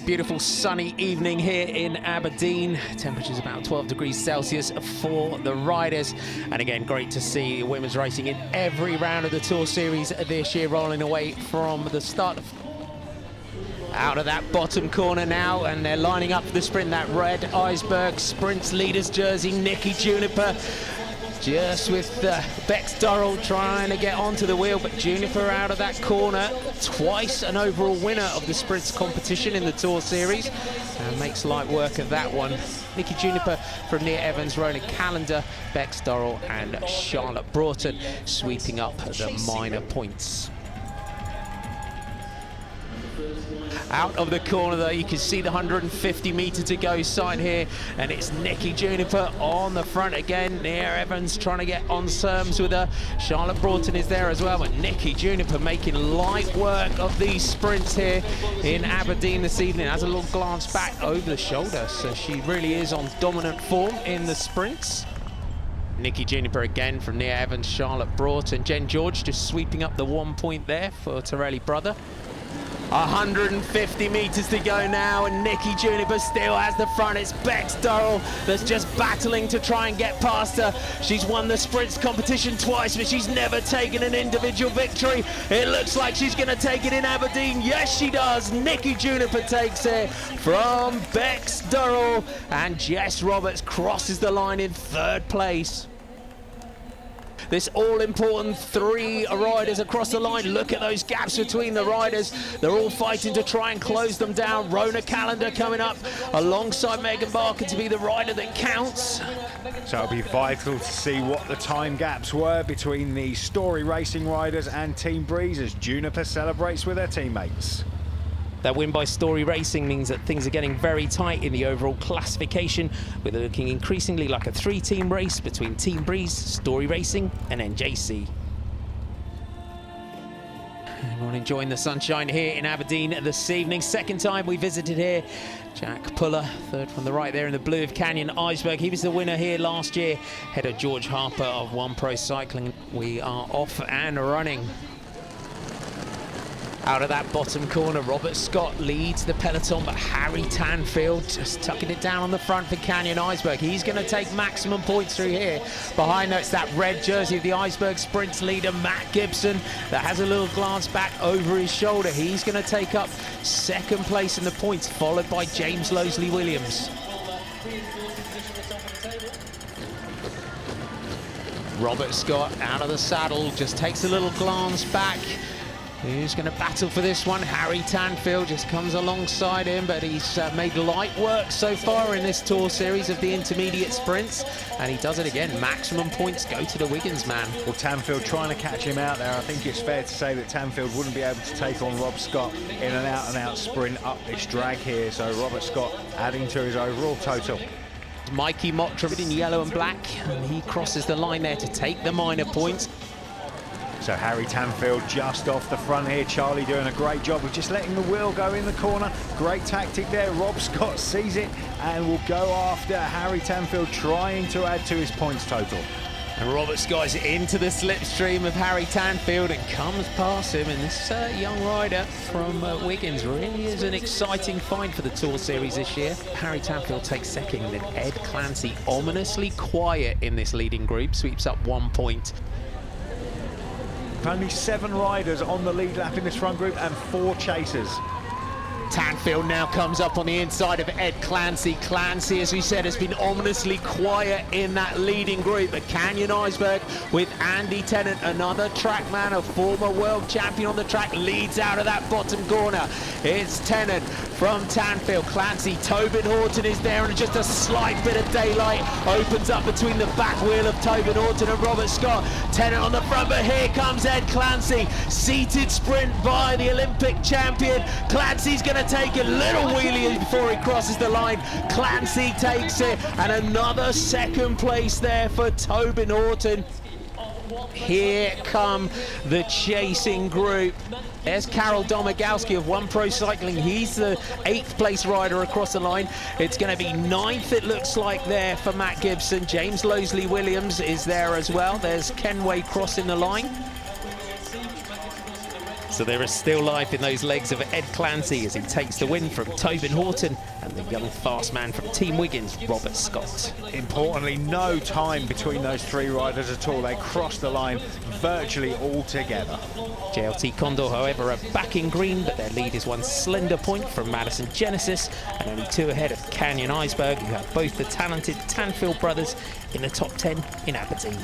Beautiful sunny evening here in Aberdeen. Temperature's about 12 degrees Celsius for the riders. And again, great to see women's racing in every round of the Tour Series this year, rolling away from the start. Out of that bottom corner now, and they're lining up for the sprint. That red Iceberg Sprints leaders jersey, Nikki Juniper. Just with Bex Durrell trying to get onto the wheel, but Juniper out of that corner, twice an overall winner of the sprints competition in the Tour Series, and makes light work of that one. Nikki Juniper from Nia Evans, Rona Callender, Bex Durrell and Charlotte Broughton sweeping up the minor points. Out of the corner though, you can see the 150 metre to go sign here, and it's Nikki Juniper on the front again. Nia Evans trying to get on terms with her. Charlotte Broughton is there as well, but Nikki Juniper making light work of these sprints here in Aberdeen this evening. Has a little glance back over the shoulder, so she really is on dominant form in the sprints. Nikki Juniper again from Nia Evans, Charlotte Broughton. Jen George just sweeping up the 1 point there for Torelli brother. 150 metres to go now, and Nikki Juniper still has the front. It's Bex Durrell that's just battling to try and get past her. She's won the sprints competition twice, but she's never taken an individual victory. It looks like she's going to take it in Aberdeen. Yes, she does. Nikki Juniper takes it from Bex Durrell, and Jess Roberts crosses the line in third place. This all-important three riders across the line. Look at those gaps between the riders. They're all fighting to try and close them down. Rona Callender coming up alongside Megan Barker to be the rider that counts. So it'll be vital to see what the time gaps were between the Story Racing riders and Team Breeze as Juniper celebrates with her teammates. That win by Story Racing means that things are getting very tight in the overall classification, with it looking increasingly like a three-team race between Team Breeze, Story Racing and NJC. Everyone enjoying the sunshine here in Aberdeen this evening. Second time we visited here. Jack Puller, third from the right there in the blue of Canyon Iceberg. He was the winner here last year, ahead of George Harper of One Pro Cycling. We are off and running. Out of that bottom corner, Robert Scott leads the peloton, but Harry Tanfield just tucking it down on the front for Canyon Iceberg. He's going to take maximum points through here. Behind that, it's that red jersey of the Iceberg Sprints leader, Matt Gibson, that has a little glance back over his shoulder. He's going to take up second place in the points, followed by James Losley Williams. Robert Scott out of the saddle, just takes a little glance back. Who's going to battle for this one? Harry Tanfield just comes alongside him, but he's made light work so far in this Tour Series of the intermediate sprints, and he does it again. Maximum points go to the Wiggins man. Well, Tanfield trying to catch him out there. I think it's fair to say that Tanfield wouldn't be able to take on Rob Scott in an out-and-out sprint up this drag here, so Robert Scott adding to his overall total. Mikey Mottram in yellow and black, and he crosses the line there to take the minor points. So Harry Tanfield just off the front here. Charlie doing a great job of just letting the wheel go in the corner. Great tactic there. Rob Scott sees it and will go after Harry Tanfield, trying to add to his points total. And Robert Scott is into the slipstream of Harry Tanfield and comes past him. And this young rider from Wiggins really is an exciting find for the Tour Series this year. Harry Tanfield takes second, and Ed Clancy ominously quiet in this leading group, sweeps up 1 point. Only 7 riders on the lead lap in this front group and 4 chasers. Tanfield now comes up on the inside of Ed Clancy. Clancy, as we said, has been ominously quiet in that leading group. But Canyon Iceberg with Andy Tennant, another track man, a former world champion on the track, leads out of that bottom corner. It's Tennant from Tanfield. Clancy, Tobin Horton is there, and just a slight bit of daylight opens up between the back wheel of Tobin Horton and Robert Scott. Tennant on the front, but here comes Ed Clancy. Seated sprint by the Olympic champion. Clancy's going to take a little wheelie before he crosses the line. Clancy takes it, and another second place there for Tobin Horton. Here come the chasing group. There's Karol Domagowski of One Pro Cycling. He's the 8th place rider across the line. It's going to be 9th, it looks like, there for Matt Gibson. James Losley Williams is there as well. There's Kenway crossing the line. So there is still life in those legs of Ed Clancy as he takes the win from Tobin Horton and the young fast man from Team Wiggins, Robert Scott. Importantly, no time between those three riders at all. They crossed the line virtually all together. JLT Condor, however, are back in green, but their lead is one slender point from Madison Genesis and only 2 ahead of Canyon Iceberg, who have both the talented Tanfield brothers in the top 10 in Aberdeen.